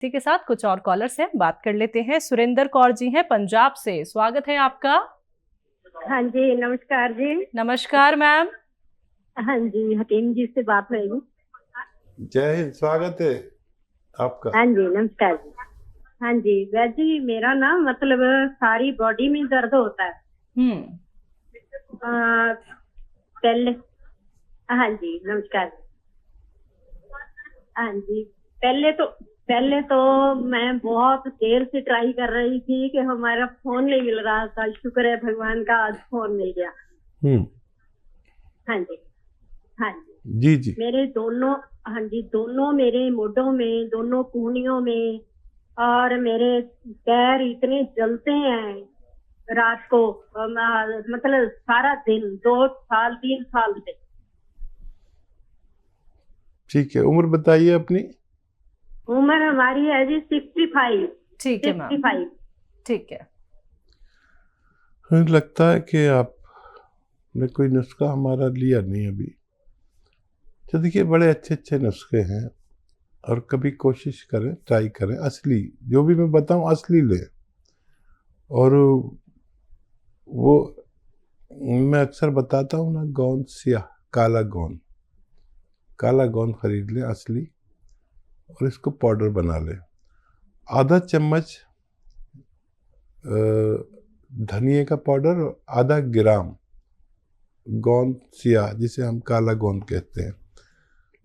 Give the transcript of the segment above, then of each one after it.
इसी के साथ कुछ और कॉलर्स हैं, बात कर लेते हैं। सुरेंद्र कौर जी हैं पंजाब से, स्वागत है आपका। हाँ जी, नमस्कार जी। नमस्कार मैम। हाँ जी, हकीम जी से बात हुई। जय हिंद, स्वागत है आपका। हाँ जी, नमस्कार जी। हाँ जी, वैसे ही मेरा ना मतलब सारी बॉडी में दर्द होता है। पहले हाँ जी, नमस्कार। हाँ जी, पहले तो मैं बहुत देर से ट्राई कर रही थी कि हमारा फोन नहीं मिल रहा था। शुक्र है भगवान का, आज फोन मिल गया। हाँ जी, हाँ जी जी। मेरे दोनों, हाँ जी, दोनों मेरे मोढों में, दोनों कूहनियों में, और मेरे पैर इतने जलते हैं रात को, मतलब सारा दिन, 2 साल 3 साल से। ठीक है, उम्र बताइए अपनी। उम्र हमारी है जी 65। ठीक है मैम, 65। ठीक है। मुझे लगता है कि आपने कोई नुस्खा हमारा लिया नहीं अभी। तो देखिए, बड़े अच्छे अच्छे नुस्खे हैं और कभी कोशिश करें, ट्राई करें, असली जो भी मैं बताऊं असली लें। और वो मैं अक्सर बताता हूँ ना, गोंद सियाह, काला गोंद खरीद लें असली, और इसको पाउडर बना लें। आधा चम्मच धनिए का पाउडर और आधा ग्राम गोंद सियाह, जिसे हम काला गोंद कहते हैं।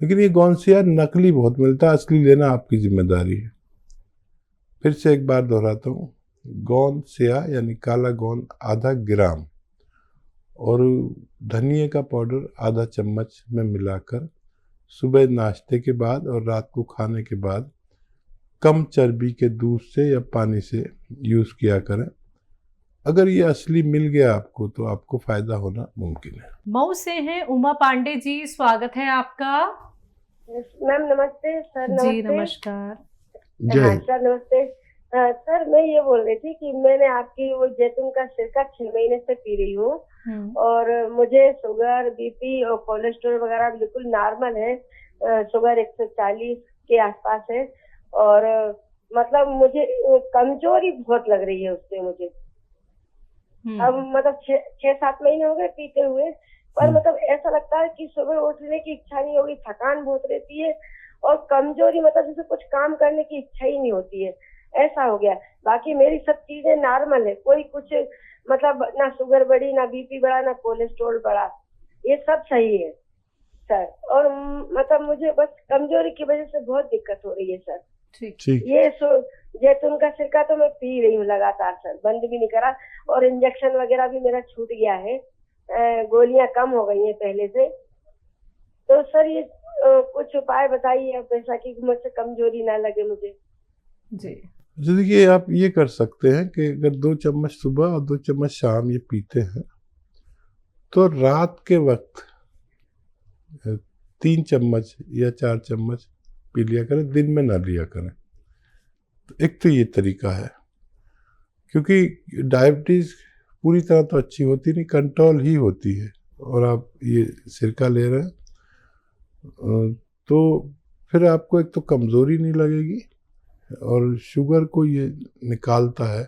लेकिन ये गोंद सियाह नकली बहुत मिलता है, असली लेना आपकी जिम्मेदारी है। फिर से एक बार दोहराता हूँ, गोंद सियाह यानी काला गोंद आधा ग्राम और धनिए का पाउडर आधा चम्मच में मिलाकर सुबह नाश्ते के बाद और रात को खाने के बाद कम चर्बी के दूध से या पानी से यूज़ किया करें। अगर ये असली मिल गया आपको तो आपको फायदा होना मुमकिन है। मऊ से हैं उमा पांडे जी, स्वागत है आपका। मैम नमस्ते। सर नमस्ते। जी नमस्कार। हाँ सर नमस्ते। सर मैं ये बोल रही थी कि मैंने आपकी वो जैतून का सिरका 6 महीने से पी रही हूँ, और मुझे शुगर, बीपी और कोलेस्ट्रॉल वगैरह बिल्कुल नॉर्मल है। शुगर 140 के आसपास है, और मतलब मुझे कमजोरी बहुत लग रही है उससे मुझे। अब मतलब 6-7 महीने हो गए पीते हुए, पर मतलब ऐसा लगता है कि सुबह उठने की इच्छा नहीं होगी, थकान बहुत रहती है, और कमजोरी, मतलब जैसे कुछ काम करने की इच्छा ही नहीं होती है, ऐसा हो गया। बाकी मेरी सब चीजें नॉर्मल है, कोई कुछ मतलब ना शुगर बढ़ी, ना बीपी बढ़ा, ना कोलेस्ट्रॉल बढ़ा, ये सब सही है सर। और मतलब मुझे बस कमजोरी की वजह से बहुत दिक्कत हो रही है सर। ठीक। ये जैतून का सिरका तो मैं पी रही हूँ लगातार सर, बंद भी नहीं करा, और इंजेक्शन वगैरह भी मेरा छूट गया है, गोलियां कम हो गई हैं पहले से। तो सर ये कुछ उपाय बताइए आप, ऐसा कि मुझसे कमजोरी ना लगे मुझे। जी देखिए, आप ये कर सकते हैं कि अगर 2 चम्मच सुबह और 2 चम्मच शाम ये पीते हैं तो रात के वक्त 3 चम्मच या 4 चम्मच पी लिया करें, दिन में ना लिया करें। तो एक तो ये तरीका है, क्योंकि डायबिटीज़ पूरी तरह तो अच्छी होती नहीं, कंट्रोल ही होती है, और आप ये सिरका ले रहे हैं तो फिर आपको एक तो कमज़ोरी नहीं लगेगी, और शुगर को ये निकालता है।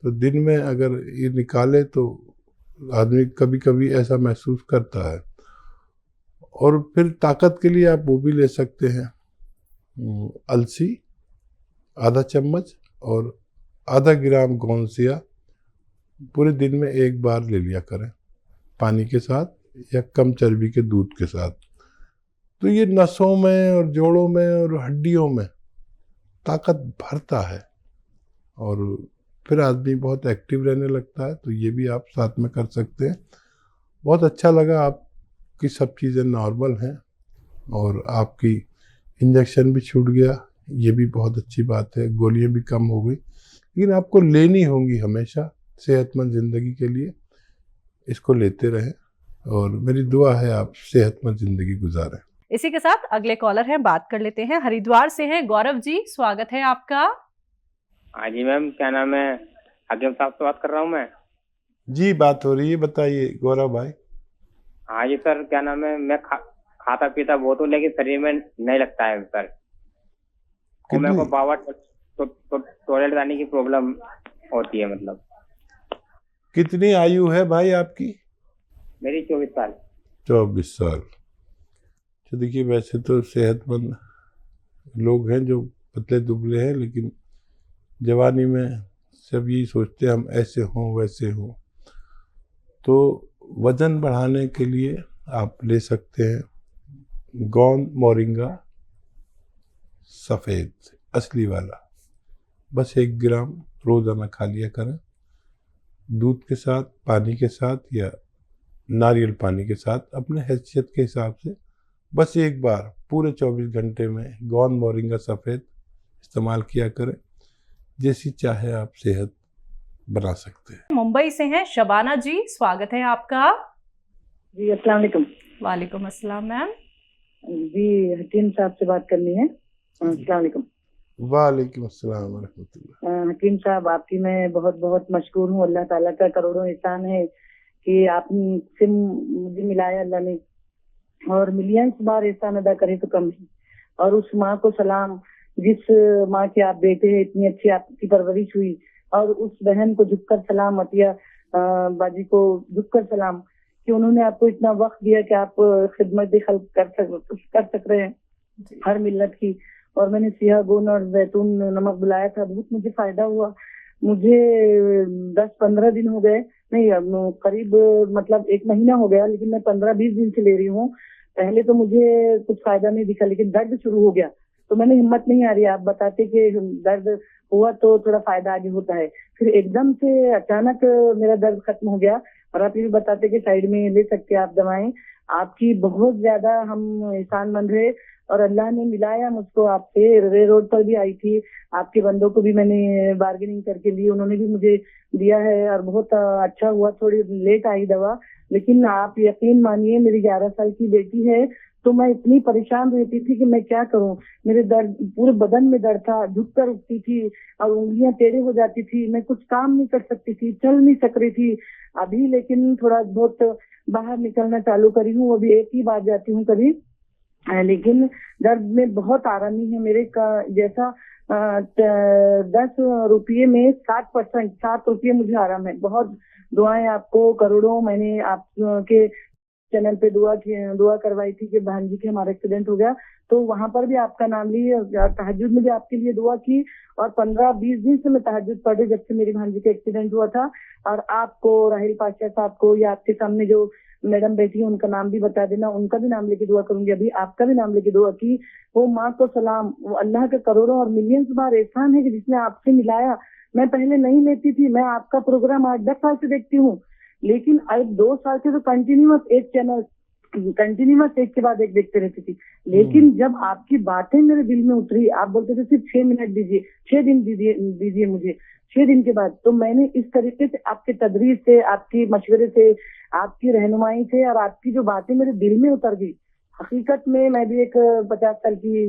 तो दिन में अगर ये निकाले तो आदमी कभी कभी ऐसा महसूस करता है। और फिर ताकत के लिए आप वो भी ले सकते हैं, अलसी आधा चम्मच और आधा ग्राम गोंद सियाह पूरे दिन में एक बार ले लिया करें, पानी के साथ या कम चर्बी के दूध के साथ। तो ये नसों में और जोड़ों में और हड्डियों में ताकत भरता है, और फिर आदमी बहुत एक्टिव रहने लगता है। तो ये भी आप साथ में कर सकते हैं। बहुत अच्छा लगा, आपकी सब चीज़ें नॉर्मल हैं और आपकी इंजेक्शन भी छूट गया, ये भी बहुत अच्छी बात है। गोलियां भी कम हो गई, लेकिन आपको लेनी होंगी हमेशा सेहतमंद ज़िंदगी के लिए। इसको लेते रहें, और मेरी दुआ है आप सेहतमंद ज़िंदगी गुजारें। इसी के साथ अगले कॉलर हैं, बात कर लेते हैं। हरिद्वार से हैं गौरव जी, स्वागत है आपका। हाँ जी मैम, क्या नाम है, हकीम साहब से बात कर रहा हूँ मैं। जी बात हो रही है, बताइए गौरव भाई। हाँ जी सर, क्या नाम है, मैं खाता पीता बहुत हूँ लेकिन शरीर में नहीं लगता है सर। और मेरे को कितनी बाबा टॉयलेट जाने की प्रॉब्लम होती है मतलब। कितनी आयु है भाई आपकी? मेरी 24 साल। 24 साल। तो देखिए, वैसे तो सेहतमंद लोग हैं जो पतले दुबले हैं, लेकिन जवानी में सब यही सोचते हैं हम ऐसे हों वैसे हों। तो वजन बढ़ाने के लिए आप ले सकते हैं गोंद मोरिंगा सफ़ेद असली वाला, बस 1 ग्राम रोज़ाना खा लिया करें, दूध के साथ, पानी के साथ या नारियल पानी के साथ, अपने हैसियत के हिसाब से। बस एक बार पूरे 24 घंटे में गोंद मोरिंगा सफ़ेद इस्तेमाल किया करें, जैसी चाहे आप सेहत बना सकते हैं। मुंबई से हैं शबाना जी, स्वागत है आपका। जी अस्सलाम वालेकुम। वालेकुम अस्सलाम मैम। जी हकीम साहब से बात करनी है। अस्सलाम वालेकुम। वालेकुम अस्सलाम व रहमतुल्लाह। हकीम साहब, आपकी मैं बहुत बहुत मशकूर हूँ। अल्लाह ताला का करोड़ों एहसान है कि आपसे मुझे मिलाया अल्लाह ने, और मिलियंस बार एहसान अदा करे तो कम है। और उस माँ को सलाम जिस माँ के आप बेटे हैं, इतनी अच्छी आपकी परवरिश हुई, और उस बहन को झुककर सलाम, अतिया बाजी को झुककर सलाम कि उन्होंने आपको इतना वक्त दिया कि आप खिदमत खल्क कर सक रहे हैं हर मिल्लत की। और मैंने सिया गोन और जैतून नमक बुलाया था, बहुत मुझे फायदा हुआ। मुझे 10-15 दिन हो गए, नहीं करीब मतलब 1 महीना हो गया, लेकिन मैं 15-20 दिन से ले रही हूँ। पहले तो मुझे कुछ फायदा नहीं दिखा, लेकिन दर्द शुरू हो गया तो मैंने हिम्मत नहीं आ रही। आप बताते कि दर्द हुआ तो थोड़ा फायदा आगे होता है, फिर एकदम से अचानक मेरा दर्द खत्म हो गया। और आप ये भी बताते कि साइड में ले सकते हैं आप दवाएं। आपकी बहुत ज्यादा हम एहसानमंद है, और अल्लाह ने मिलाया मुझको आपसे। रे रोड पर भी आई थी, आपके बंदों को भी मैंने बार्गेनिंग करके ली, उन्होंने भी मुझे दिया है और बहुत अच्छा हुआ। थोड़ी लेट आई दवा, लेकिन आप यकीन मानिए मेरी 11 साल की बेटी है, तो मैं इतनी परेशान रहती थी कि मैं क्या करूं। मेरे दर्द पूरे बदन में दर्द था, झुककर उठती थी और उंगलियां टेढ़े हो जाती थी, मैं कुछ काम नहीं कर सकती थी, चल नहीं सक रही थी। अभी लेकिन थोड़ा बहुत बाहर निकलना चालू करी हूँ, अभी 1 ही बार जाती हूँ कभी, लेकिन दर्द में बहुत आरामी है मेरे का। जैसा 10 रुपये में 60%, 7 रुपये मुझे आराम है। बहुत दुआएं आपको करोड़ों। मैंने आपके चैनल पे दुआ करवाई थी कि बहन जी के हमारा एक्सीडेंट हो गया, तो वहां पर भी आपका नाम ली, तहज्जुद में भी आपके लिए दुआ की। और 15-20 दिन से मैं तहज्जुद पढ़ी जब से मेरी बहन जी का एक्सीडेंट हुआ था। और आपको, राहिल पाशा साहब को, या आपके सामने जो मैडम बैठी है उनका नाम भी बता देना, उनका भी नाम लेके दुआ करूंगी। अभी आपका भी नाम लेके दुआ की। वो माँ को सलाम, वो अल्लाह के करोड़ों और मिलियंस बार एहसान है कि जिसने आपसे मिलाया। मैं पहले नहीं लेती थी, मैं आपका प्रोग्राम 8-10 साल से देखती हूँ, लेकिन अब 2 साल से तो कंटिन्यूअस एक चैनल, कंटिन्यूअस एक के बाद एक देखते रहती थी। लेकिन जब आपकी बातें मेरे दिल में उतरी, आप बोलते थे सिर्फ 6 मिनट दीजिए, 6 दिन दीजिए मुझे, 6 दिन के बाद, तो मैंने इस तरीके से आपके तदरीस से, आपकी मशवरे से, आपकी रहनुमाई से, और आपकी जो बातें मेरे दिल में उतर गई। हकीकत में मैं भी एक 50 साल की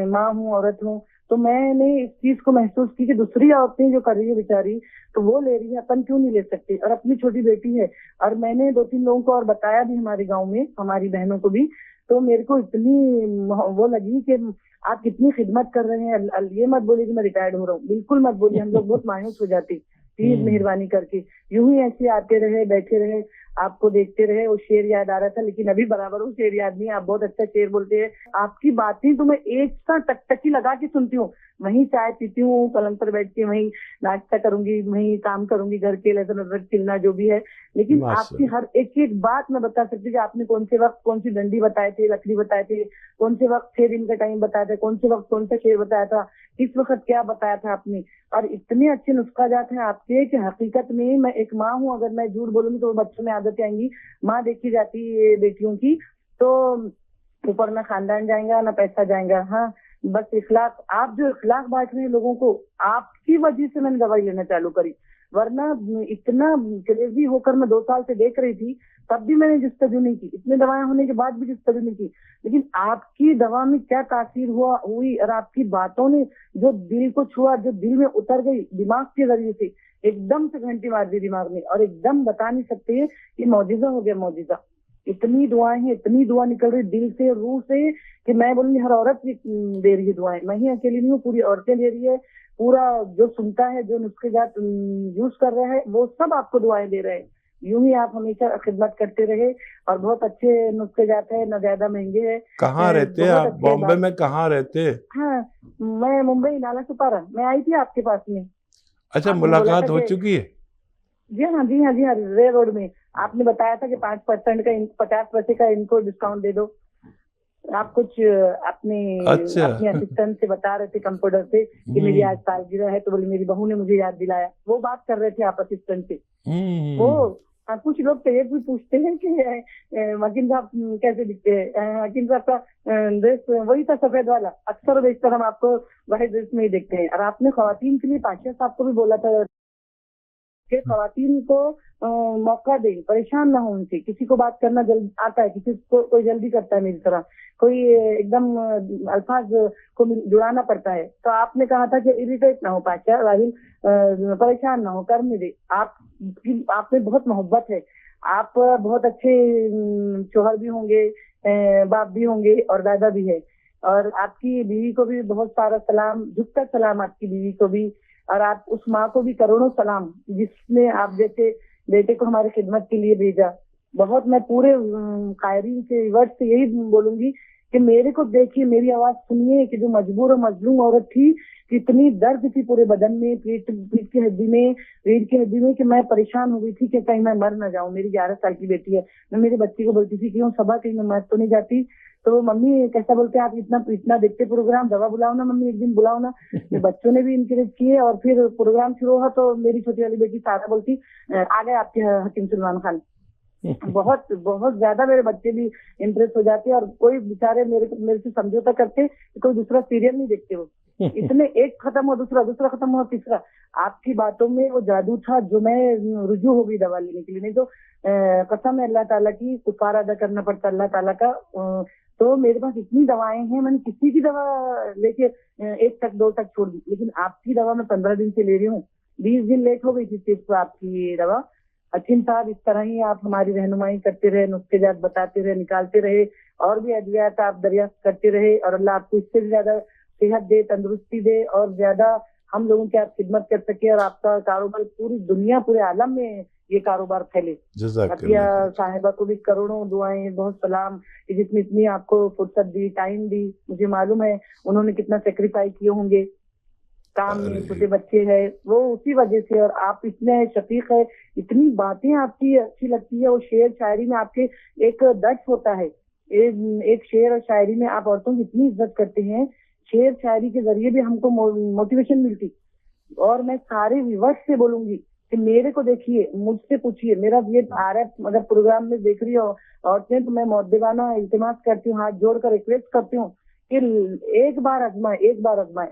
माँ हूँ, औरत हूँ, तो मैंने इस चीज को महसूस की कि दूसरी औरतें जो कर रही है बेचारी, तो वो ले रही है, अपन क्यों नहीं ले सकते। और अपनी छोटी बेटी है, और मैंने 2-3 लोगों को और बताया भी हमारे गांव में, हमारी बहनों को भी। तो मेरे को इतनी वो लगी कि आप कितनी खिदमत कर रहे हैं। ये मत बोलिए कि मैं रिटायर्ड हो रहा हूँ, बिल्कुल मत बोलिए, हम लोग बहुत मायूस हो जाती। प्लीज मेहरबानी करके यूं ही ऐसे आते रहे, बैठे रहे, आपको देखते रहे। वो शेर याद आ रहा था, लेकिन अभी बराबर वो शेर याद नहीं। आप बहुत अच्छा शेर बोलते हैं, आपकी बातें तो मैं एक सा टकटकी लगा के सुनती हूँ। वहीं चाय पीती हूँ, पलंग पर बैठ के वहीं नाश्ता करूंगी, वहीं काम करूंगी, घर के लहसुन अदरक छिलना जो भी है। लेकिन आपकी हर एक बात मैं बता सकती हूँ कि आपने कौन से वक्त कौन सी डंडी बताए थे, लकड़ी बताए थे, कौन से वक्त 6 दिन का टाइम बताया था, कौन से वक्त कौन सा शेर बताया था, किस वक्त क्या बताया था आपने। और इतने अच्छे नुस्खा जात हैं आपके कि हकीकत में मैं एक माँ हूँ, अगर मैं झूठ बोलूंगी तो बच्चों में आदतें आएंगी। माँ देखी जाती है बेटियों की, तो ऊपर ना खानदान जाएगा ना पैसा जाएगा। हाँ, बस इखलाक, आप जो इखलाक बांट रहे हैं लोगों को, आपकी वजह से मैंने दवाई लेना चालू करी। वरना इतना क्रेजी होकर मैं 2 साल से देख रही थी, तब भी मैंने जिस्तजू नहीं की, इतने दवाएं होने के बाद भी जिस्तजू नहीं की। लेकिन आपकी दवा में क्या तासीर हुई, और आपकी बातों ने जो दिल को छुआ, जो दिल में उतर गई दिमाग के जरिए से, एकदम से घंटी मार दी दिमाग में, और एकदम बता नहीं सकते कि मौजिजा हो गया, मौजिजा। इतनी दुआएं हैं, इतनी दुआ निकल रही दिल से, रूह से, कि मैं बोलूंगी हर औरत दे रही है दुआएं। मैं ही अकेली नहीं हूँ, पूरी औरतें दे रही है, पूरा जो सुनता है, जो नुस्खे जात यूज कर रहा है, वो सब आपको दुआएं दे रहे हैं। यूं ही आप हमेशा खिदमत करते रहे, और बहुत अच्छे नुस्खे जात है, न ज्यादा महंगे है। कहाँ रहते हैं आप? बॉम्बे में कहाँ रहते हैं? हाँ, मैं मुंबई नाला सुपारा। मैं आई थी आपके पास में। अच्छा, आपने बोला मुलाकात था हो कि- चुकी है? जी हाँ, जी हाँ, जी हाँ, रे रोड में। आपने बताया था कि 5% का 50% का इनको डिस्काउंट दे दो। आप कुछ अपने अच्छा। अपने असिस्टेंट से बता रहे थे, कंप्यूटर से, कि मेरी आज सालगिरह है, तो बोले मेरी बहू ने मुझे याद दिलाया। वो बात कर रहे थे आप असिस्टेंट से। वो कुछ लोग तो ये भी पूछते हैं कि वकील साहब कैसे दिखते हैं। वकील साहब का ड्रेस वही था, सफेद वाला। अक्सर बेशतर हम आपको वाइट ड्रेस में ही देखते हैं। और आपने खवातीन के लिए पाशा साहब को भी बोला था कि खवातीन को मौका दे, परेशान ना हो उनसे। किसी को बात करना जल्दी आता है, किसी को कोई जल्दी करता है मेरी तरह, कोई एकदम अल्फाज को जुड़ाना पड़ता है। तो आपने कहा था कि इरिटेट ना हो पाशा राहिल, परेशान ना हो, करने दे। आप में बहुत मोहब्बत है, आप बहुत अच्छे शोहर भी होंगे, बाप भी होंगे और दादा भी है। और आपकी बीवी को भी बहुत सारा सलाम, झुककर सलाम आपकी बीवी को भी। और आप उस माँ को भी करोड़ों सलाम, जिसने आप जैसे बेटे को हमारी खिदमत के लिए भेजा। बहुत मैं पूरे कायरीन से वर्ड से यही बोलूंगी कि मेरे को देखिए, मेरी आवाज सुनिए, कि जो मजबूर और मजलूम औरत थी, कितनी दर्द थी पूरे बदन में, पीठ की हड्डी में, रीढ़ की हड्डी में, कि मैं परेशान हो गई थी कि कहीं मैं मर ना जाऊं। मेरी 11 साल की बेटी है। मैं मेरी बच्ची को बोलती थी कि हूँ सबा, कहीं मैं मर तो नहीं जाती। तो मम्मी कैसा बोलते हैं आप, इतना देखते प्रोग्राम, दवा बुलाओ ना मम्मी, एक दिन बुलाओ ना। बच्चों ने भी इंकरेज किए। और फिर प्रोग्राम शुरू हुआ तो मेरी छोटी वाली बेटी सारा बोलती, आ गए आपके हकीम सलमान खान। बहुत बहुत ज्यादा मेरे बच्चे भी इम्प्रेस हो जाते हैं। और कोई बेचारे मेरे से समझौता करते, कोई दूसरा सीरियल नहीं देखते वो। इतने एक खत्म हो दूसरा खत्म हो तीसरा। आपकी बातों में वो जादू था जो मैं रुजू हो गई दवा लेने के लिए। नहीं तो कसम है अल्लाह ताला की, कुफारा अदा करना पड़ता अल्लाह ताला का। तो मेरे पास इतनी दवाएं हैं, मैंने किसी की दवा लेके 1 तक 2 तक छोड़ दी, लेकिन आपकी दवा मैं 15 दिन से ले रही हूँ। 20 दिन लेट हो गई थी सिर्फ आपकी दवा। हकीम साहब, इस तरह ही आप हमारी रहनुमाई करते रहे, नुस्खे जात बताते रहे, निकालते रहे, और भी अद्वियात आप दरियाफ्त करते रहे। और अल्लाह आपको इससे भी ज्यादा सेहत दे, तंदुरुस्ती दे, और ज्यादा हम लोगों की आप खिदमत कर सके, और आपका कारोबार पूरी दुनिया, पूरे आलम में ये कारोबार फैले। अतिया साहिबा को भी करोड़ों दुआएं, बहुत सलाम, कि जिसने इतनी आपको फुर्सत दी, टाइम दी। मुझे मालूम है उन्होंने कितना सेक्रीफाइस किए होंगे काम में, छोटे बच्चे हैं वो, उसी वजह से। और आप इतने शफीक है, इतनी बातें आपकी अच्छी लगती है। और शेर शायरी में आपके एक दर्ज होता है, एक शेर और शायरी में आप औरतों की इतनी इज्जत करते हैं। शेर शायरी के जरिए भी हमको मोटिवेशन मिलती। और मैं सारे व्यूअर्स से बोलूंगी कि मेरे को देखिए, मुझसे पूछिए, मेरा ये आ रहा है, मतलब प्रोग्राम में देख रही हो औरतें, तो मैं मौदबाना इल्तिमास करती हूँ, हाथ जोड़कर रिक्वेस्ट करती हूँ कि एक बार आजमाए।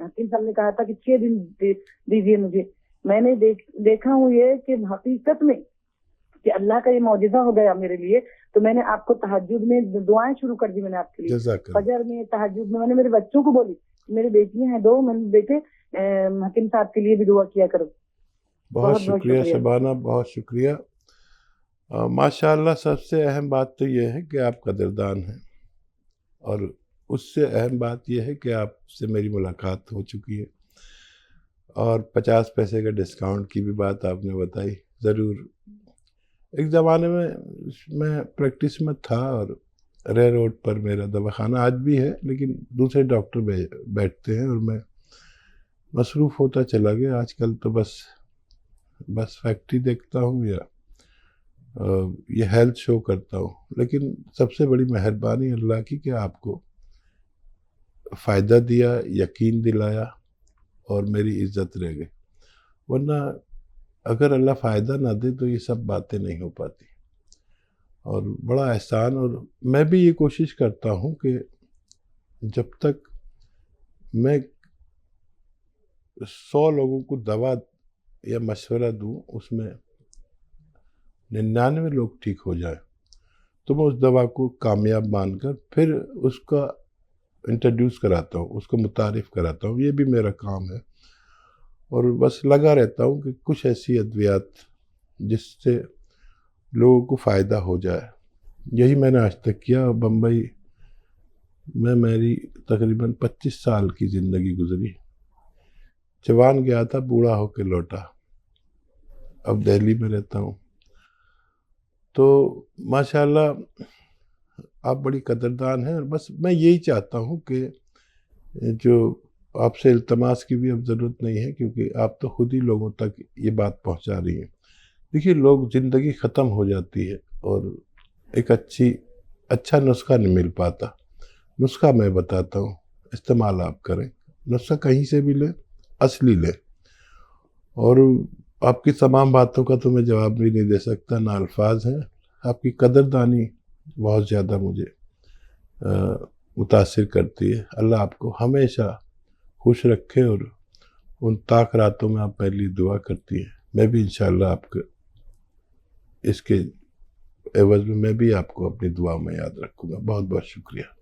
हकीम साहब ने कहा था कि 6 दिन दीजिए मुझे। मैंने देखा हूँ ये कि हकीकत में कि अल्लाह का ये मौजिज़ा हो गया मेरे लिए। तो मैंने आपको तहज्जुद में दुआएं शुरू कर दी मैंने आपके लिए, फजर में, तहज्जुद में। मैंने मेरे बच्चों को बोली, मेरी बेटियां हैं 2, मैंने बेटे हकीम साहब के लिए भी दुआ किया करो। बहुत शुक्रिया शबाना, बहुत शुक्रिया। माशाअल्लाह, सबसे अहम बात तो ये है कि आप कदरदान हैं, और उससे अहम बात यह है कि आपसे मेरी मुलाकात हो चुकी है। और 50 पैसे का डिस्काउंट की भी बात आपने बताई। ज़रूर, एक ज़माने में मैं प्रैक्टिस में था, और रे रोड पर मेरा दवाखाना आज भी है, लेकिन दूसरे डॉक्टर बैठते हैं, और मैं मसरूफ़ होता चला गया। आजकल तो बस फैक्ट्री देखता हूँ या ये हेल्थ शो करता हूँ। लेकिन सबसे बड़ी मेहरबानी अल्लाह की कि आपको फ़ायदा दिया, यकीन दिलाया, और मेरी इज्जत रह गई। वरना अगर अल्लाह फ़ायदा ना दे तो ये सब बातें नहीं हो पाती। और बड़ा एहसान। और मैं भी ये कोशिश करता हूँ कि जब तक मैं 100 लोगों को दवा या मशवरा दूँ, उसमें 99 लोग ठीक हो जाए, तो मैं उस दवा को कामयाब मानकर फिर उसका इंट्रोड्यूस कराता हूँ, उसको मुतारिफ़ कराता हूँ। ये भी मेरा काम है। और बस लगा रहता हूँ कि कुछ ऐसी अद्वियात जिससे लोगों को फ़ायदा हो जाए। यही मैंने आज तक किया। और बम्बई में मेरी तकरीबन 25 साल की ज़िंदगी गुजरी। जवान गया था, बूढ़ा होकर लौटा। अब दिल्ली में रहता हूँ। तो माशाल्लाह आप बड़ी कदरदान हैं। और बस मैं यही चाहता हूँ कि जो आपसे इल्तमास की भी अब ज़रूरत नहीं है, क्योंकि आप तो खुद ही लोगों तक ये बात पहुँचा रही हैं। देखिए, लोग ज़िंदगी ख़त्म हो जाती है और एक अच्छा नुस्खा नहीं मिल पाता। नुस्खा मैं बताता हूँ, इस्तेमाल आप करें। नुस्खा कहीं से भी लें, असली लें। और आपकी तमाम बातों का तो मैं जवाब भी नहीं दे सकता, ना अल्फाज हैं। आपकी कदरदानी बहुत ज़्यादा मुझे मुतासिर करती है। अल्लाह आपको हमेशा खुश रखे। और उन ताक रातों में आप मेरे लिए दुआ करती हैं। मैं भी इंशाअल्लाह आपके इसके एवज़ में मैं भी आपको अपनी दुआ में याद रखूँगा। बहुत बहुत शुक्रिया।